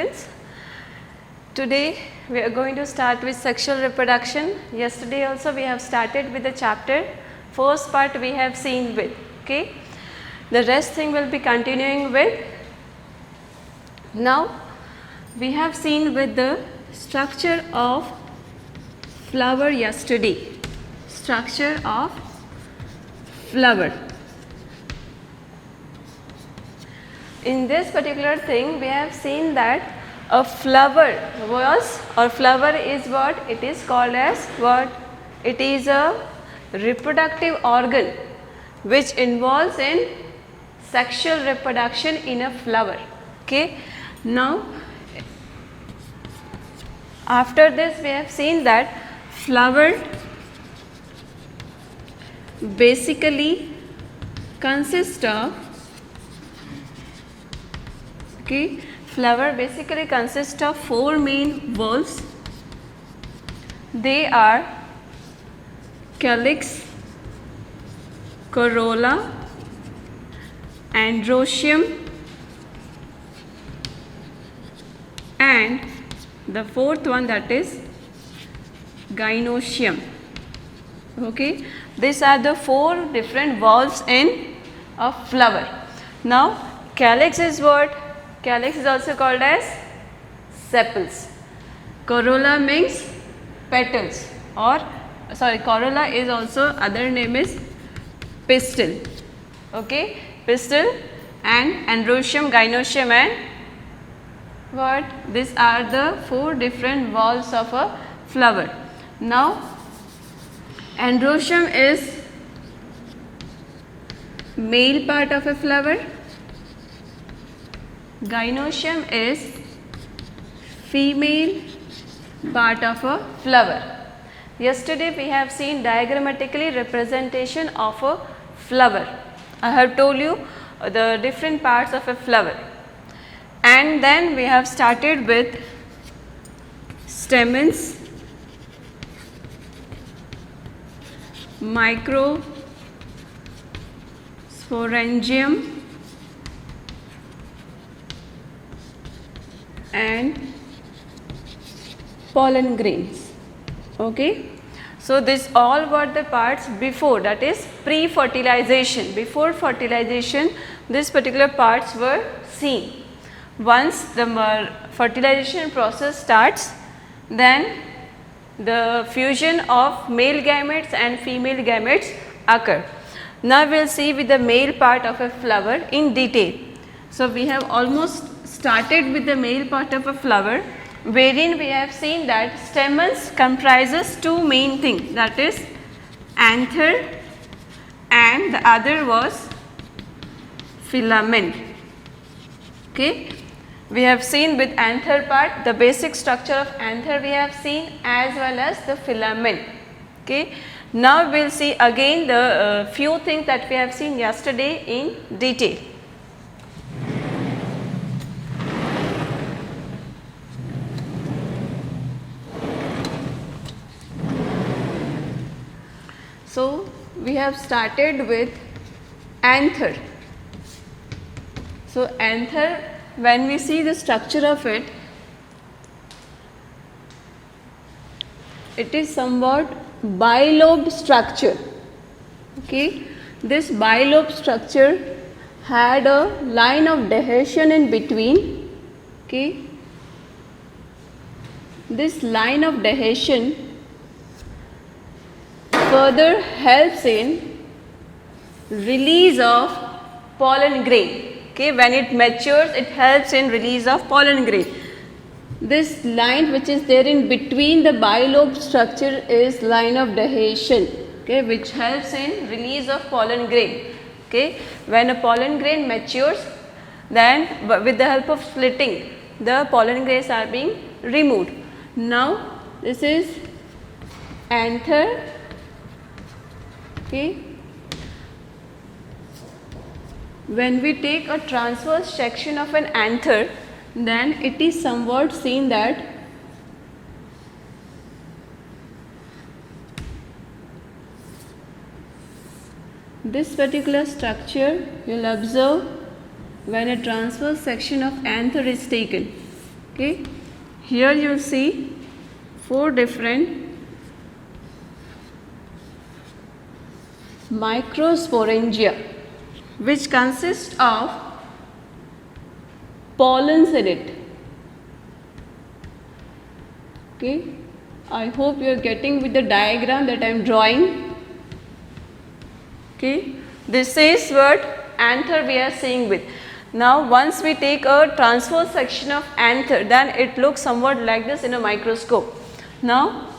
students. Today we are going to start with sexual reproduction. Yesterday also we have started with the chapter. First part we have seen with, okay. The rest thing will be continuing with. Now we have seen with the structure of flower yesterday. Structure of flower. In this particular thing we have seen that a flower is what it is called as what? It is a reproductive organ which involves in sexual reproduction in a flower. Okay. Now after this we have seen that flower basically consists of flower basically consists of four main valves. They are calyx, corolla, androecium, and the fourth one, that is gynoecium. Okay, these are the four different valves in a flower. Now calyx is what? Calyx is also called as sepals. Corolla means petals, or corolla is also other name is pistil. Okay, pistil, and androecium, gynoecium, and what? These are the four different valves of a flower. Now androecium is male part of a flower. Gynoecium is female part of a flower. Yesterday we have seen diagrammatically representation of a flower. I have told you the different parts of a flower. And then we have started with stamens, microsporangium, and pollen grains. Okay. So this all were the parts before, that is pre-fertilization. Before fertilization these particular parts were seen. Once the fertilization process starts, then the fusion of male gametes and female gametes occur. Now we will see with the male part of a flower in detail. So we have almost started with the male part of a flower, wherein we have seen that stamens comprises two main things, that is anther and the other was filament. Okay. We have seen with anther part the basic structure of anther we have seen, as well as the filament. Okay. Now we will see again the few things that we have seen yesterday in detail. So we have started with anther. So anther, when we see the structure of it, it is somewhat bilobed structure. Okay. This bilobe structure had a line of adhesion in between. Okay. This line of adhesion further helps in release of pollen grain. Okay, when it matures, it helps in release of pollen grain. This line which is there in between the bilobe structure is line of adhesion. Okay, which helps in release of pollen grain. Okay, when a pollen grain matures, then with the help of splitting, the pollen grains are being removed. Now this is anther. Okay. When we take a transverse section of an anther, then it is somewhat seen that this particular structure you will observe when a transverse section of anther is taken. Okay, here you'll see 4 different microsporangia which consist of pollens in it. Okay, I hope you are getting with the diagram that I am drawing. Okay, this is what anther we are seeing with. Now once we take a transverse section of anther, then it looks somewhat like this in a microscope. Now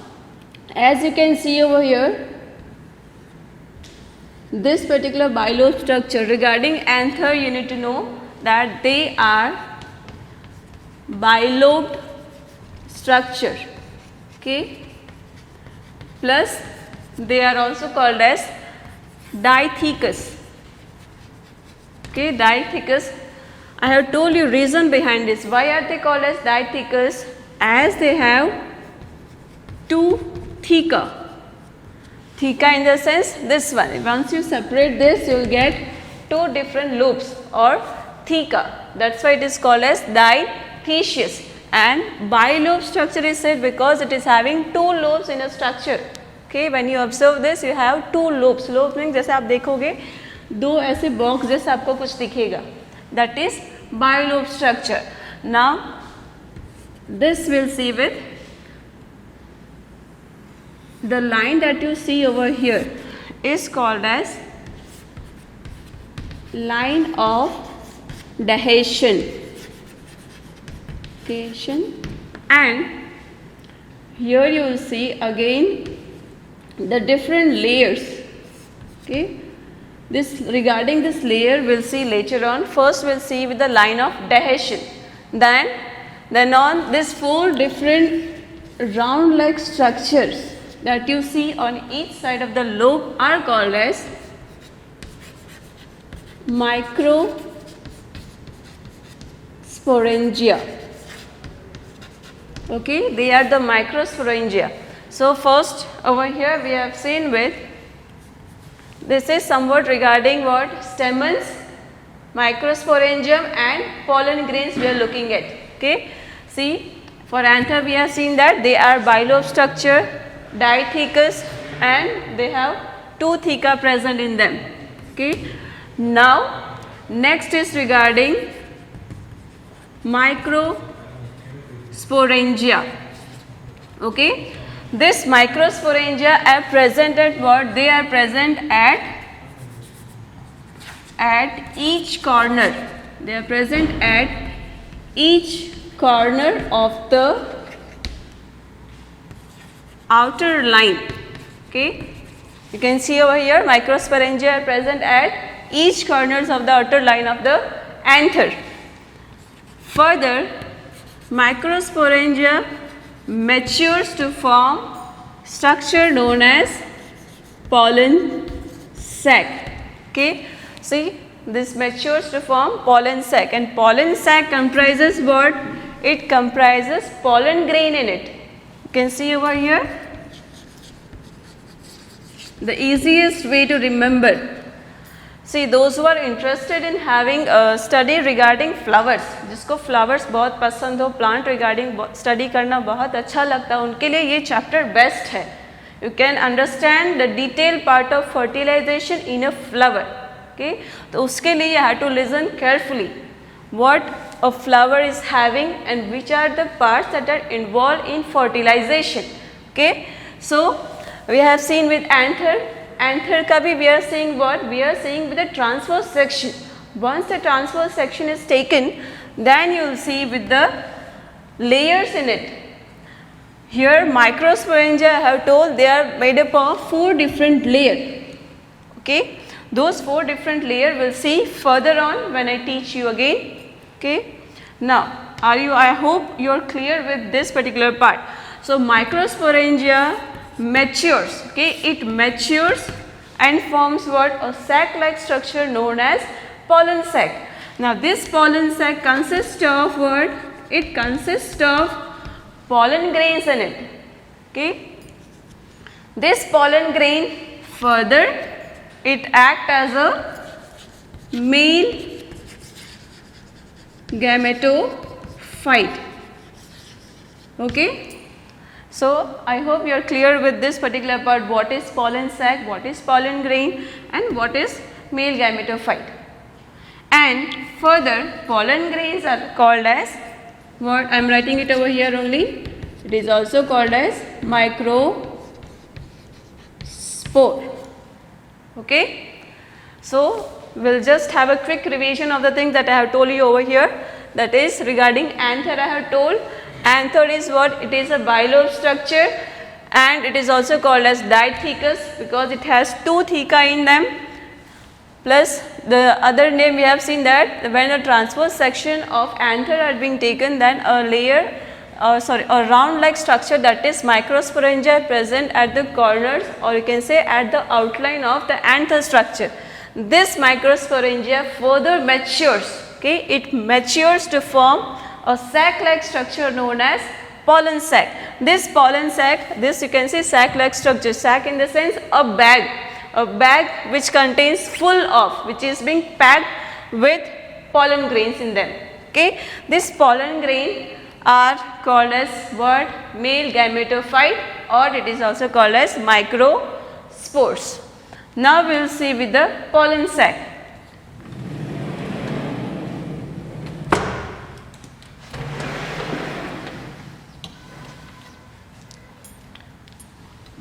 as you can see over here, this particular bilobe structure, regarding anther you need to know that they are bilobed structure, okay, plus they are also called as dithecous. Okay, dithecous, I have told you reason behind this. Why are they called as dithecous? As they have 2 theca. Theca in the sense this one. Once you separate this, you will get 2 different lobes or theca. That's why it is called as dithecious. And bilobe structure is said because it is having 2 lobes in a structure. Okay, when you observe this, you have 2 lobes. Lobes means जैसे आप देखोगे 2 ऐसे box जैसे आपको कुछ दिखेगा. That is bilobe structure. Now this we'll see with the line that you see over here is called as line of Dehesian. And here you will see again the different layers. Okay, this regarding this layer we'll see later on. First we'll see with the line of Dehesian. Then on this 4 different round like structures that you see on each side of the lobe are called as microsporangia. Okay, they are the microsporangia. So first over here we have seen with, this is somewhat regarding what stamens, microsporangium and pollen grains we are looking at. Okay, see for anther we have seen that they are bilobe structure, dithecous, and they have 2 theca present in them. Okay, now next is regarding microsporangia. Okay, this microsporangia are present at what? They are present at each corner. They are present at each corner of the outer line. Okay, you can see over here microsporangia are present at each corners of the outer line of the anther. Further, microsporangia matures to form structure known as pollen sac. Okay, see this matures to form pollen sac, and pollen sac comprises what? It comprises pollen grain in it. You can see over here. The easiest way to remember, see those who are interested in having a study regarding flowers, जिसको flowers बहुत पसंद हो, plant regarding study करना बहुत अच्छा लगता है, उनके लिए ये chapter best है. You can understand the detailed part of fertilization in a flower. Okay, तो उसके लिए you have to listen carefully what a flower is having and which are the parts that are involved in fertilization. Okay, so we have seen with anther. Anther ka bhi we are seeing what? We are seeing with the transverse section. Once the transverse section is taken, then you will see with the layers in it. Here microsporangia I have told they are made up of 4 different layers. Okay, those 4 different layers we'll see further on when I teach you again. Okay, now I hope you are clear with this particular part. So microsporangia matures. Okay, it matures and forms what? A sac like structure known as pollen sac. Now this pollen sac consists of what? It consists of pollen grains in it. Okay, this pollen grain further it acts as a male gametophyte. Okay. So I hope you are clear with this particular part, what is pollen sac, what is pollen grain and what is male gametophyte. And further, pollen grains are called as what, I am writing it over here only, it is also called as microspore. Okay. So we will just have a quick revision of the things that I have told you over here, that is regarding anther. I have told anther is what, it is a bilobe structure and it is also called as diathecus because it has two theca in them. Plus the other name we have seen that when a transverse section of anther are being taken, then a layer a round like structure, that is microsporangia, present at the corners, or you can say at the outline of the anther structure. This microsporangia further matures, okay, it matures to form a sac like structure known as pollen sac. This pollen sac, this you can say sac like structure, sac in the sense a bag which contains full of, which is being packed with pollen grains in them. Okay, this pollen grain are called as what, male gametophyte, or it is also called as microspores. Now we will see with the pollen sac.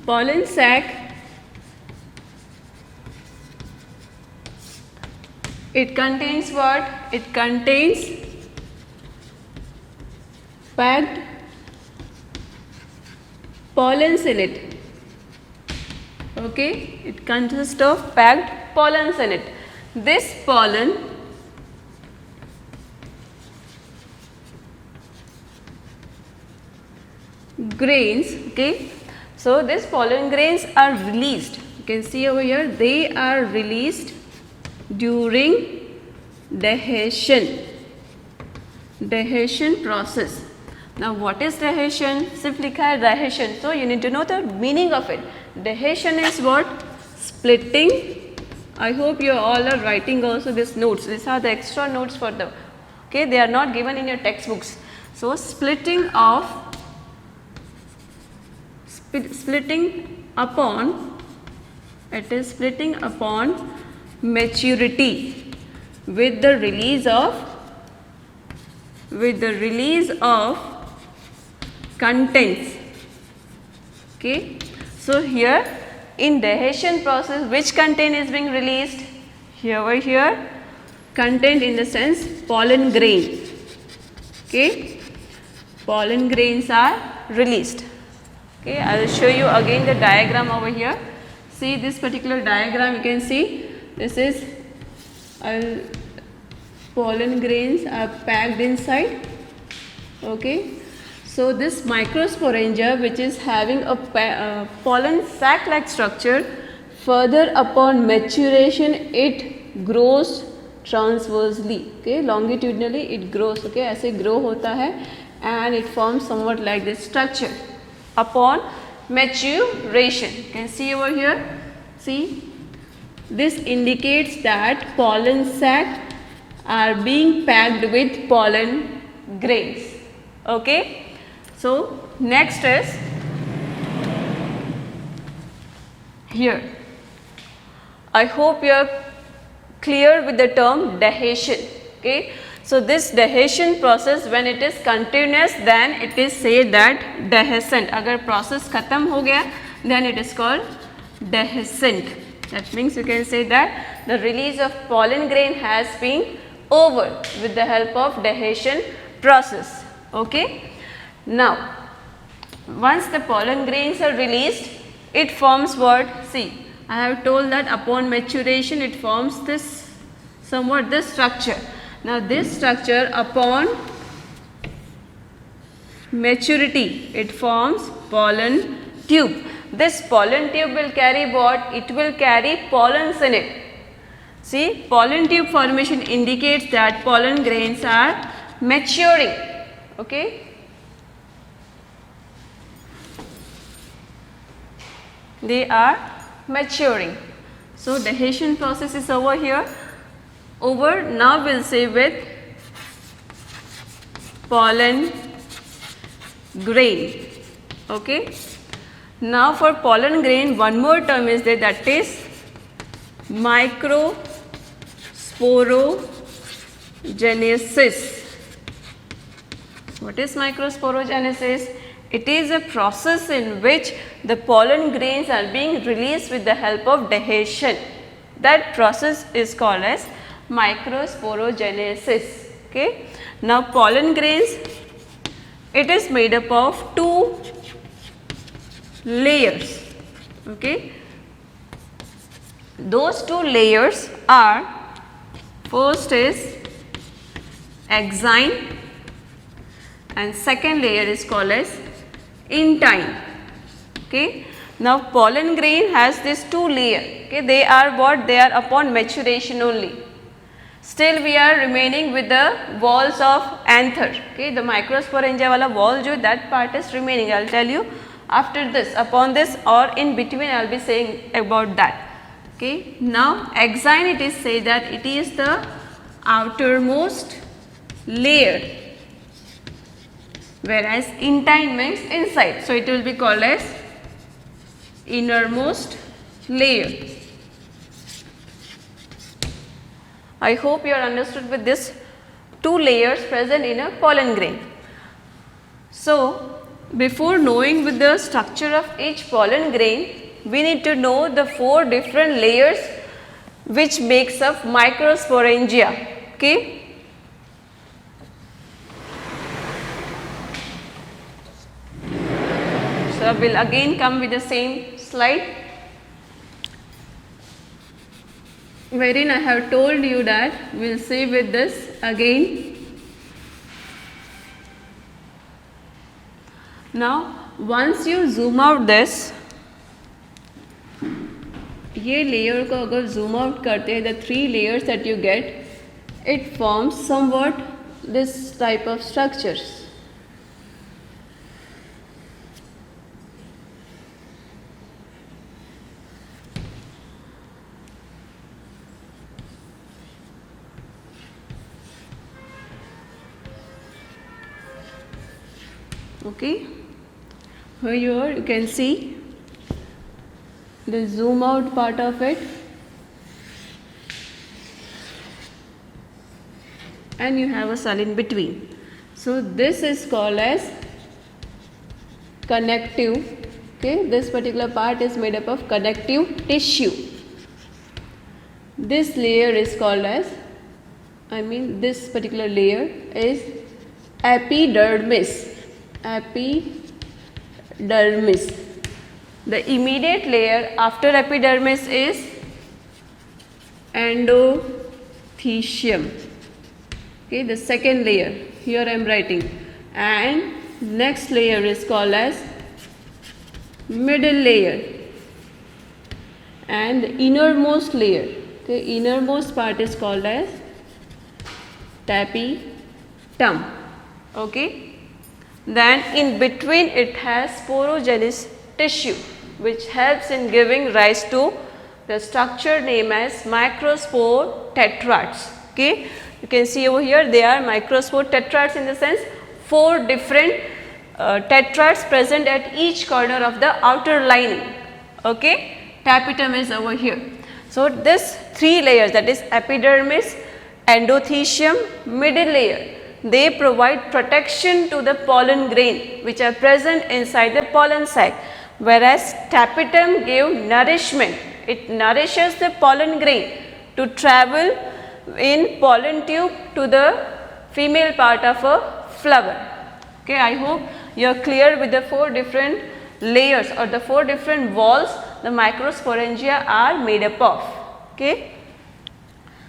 Pollen sac, it contains what? It contains packed pollens in it. Okay, it consists of packed pollens in it. This pollen grains, okay, so these pollen grains are released. You can see over here, they are released during dehiscence process. Now what is dehiscence? Simply लिखा है dehiscence, so you need to know the meaning of it. Dehiscence is what? Splitting. I hope you all are writing also these notes. These are the extra notes for the, okay, they are not given in your textbooks. So splitting of, splitting upon, it is splitting upon maturity with the release of contents. Okay, so here in dehiscence process, which content is being released? Here over here, content in the sense pollen grain. Okay, pollen grains are released. Okay, I will show you again the diagram over here. See this particular diagram, you can see this is pollen grains are packed inside. Okay, so this microsporangia, which is having a pollen sac like structure, further upon maturation it grows transversely. Okay, longitudinally it grows. Okay, ऐसे grow होता है and it forms somewhat like this structure upon maturation. You can see over here, see this indicates that pollen sac are being packed with pollen grains. Okay, so next is here. I hope you are clear with the term dehiscence. Okay, so this dehiscence process, when it is continuous, then it is said that dehiscent. अगर process खत्म हो गया, then it is called dehiscent. That means you can say that the release of pollen grain has been over with the help of dehiscence process. Okay. Now, once the pollen grains are released, it forms what? See, I have told that upon maturation it forms this somewhat this structure. Now, this structure upon maturity it forms pollen tube. This pollen tube will carry what? It will carry pollens in it. See, pollen tube formation indicates that pollen grains are maturing. Okay, they are maturing. So dehiscence process is over here. Over. Now we'll say with pollen grain. Okay. Now for pollen grain, one more term is there, that is microsporogenesis. What is microsporogenesis? It is a process in which the pollen grains are being released with the help of adhesion. That process is called as microsporogenesis. Okay. Now pollen grains, it is made up of two layers. Okay. Those two layers are, first is exine and second layer is called as intine. Okay. Now pollen grain has this two layer. Okay. They are what? They are upon maturation only. Still we are remaining with the walls of anther. Okay. The microsporangia wala wall jo, that part is remaining. I will tell you after this, upon this or in between I will be saying about that. Okay. Now exine, it is said that it is the outermost layer, whereas intine means inside. So it will be called as innermost layer. I hope you are understood with this two layers present in a pollen grain. So before knowing with the structure of each pollen grain, we need to know the four different layers which makes up microsporangia. Okay. So I will again come with the same slide, wherein I have told you that we will see with this again. Now once you zoom out this, ये layer को अगर zoom out करते हैं, the three layers that you get, it forms somewhat this type of structures. Okay. Here you can see the zoom out part of it, and you have a cell in between. So this is called as connective. Okay, this particular part is made up of connective tissue. This layer is called as, this particular layer is epidermis. Epidermis. The immediate layer after epidermis is endothecium. Okay, the second layer, here I am writing, and next layer is called as middle layer, and the innermost layer, okay, innermost part is called as tapetum. Okay. Then in between it has sporogenous tissue, which helps in giving rise to the structure named as microspore tetrads. Okay. You can see over here they are microspore tetrads, in the sense four different tetrads present at each corner of the outer lining. Okay. Tapetum is over here. So this three layers, that is epidermis, endothecium, middle layer, they provide protection to the pollen grain which are present inside the pollen sac, whereas tapetum give nourishment. It nourishes the pollen grain to travel in pollen tube to the female part of a flower. Okay, I hope you are clear with the four different layers or the four different walls the microsporangia are made up of. Okay.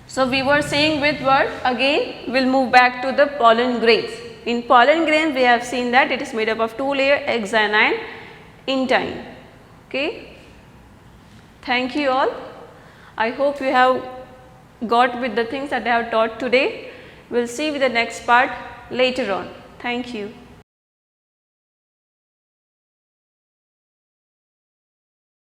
So we were saying with what? Again we will move back to the pollen grains. In pollen grains we have seen that it is made up of two layers, exine and intine. Okay. Thank you all. I hope you have got with the things that I have taught today. We will see with the next part later on. Thank you.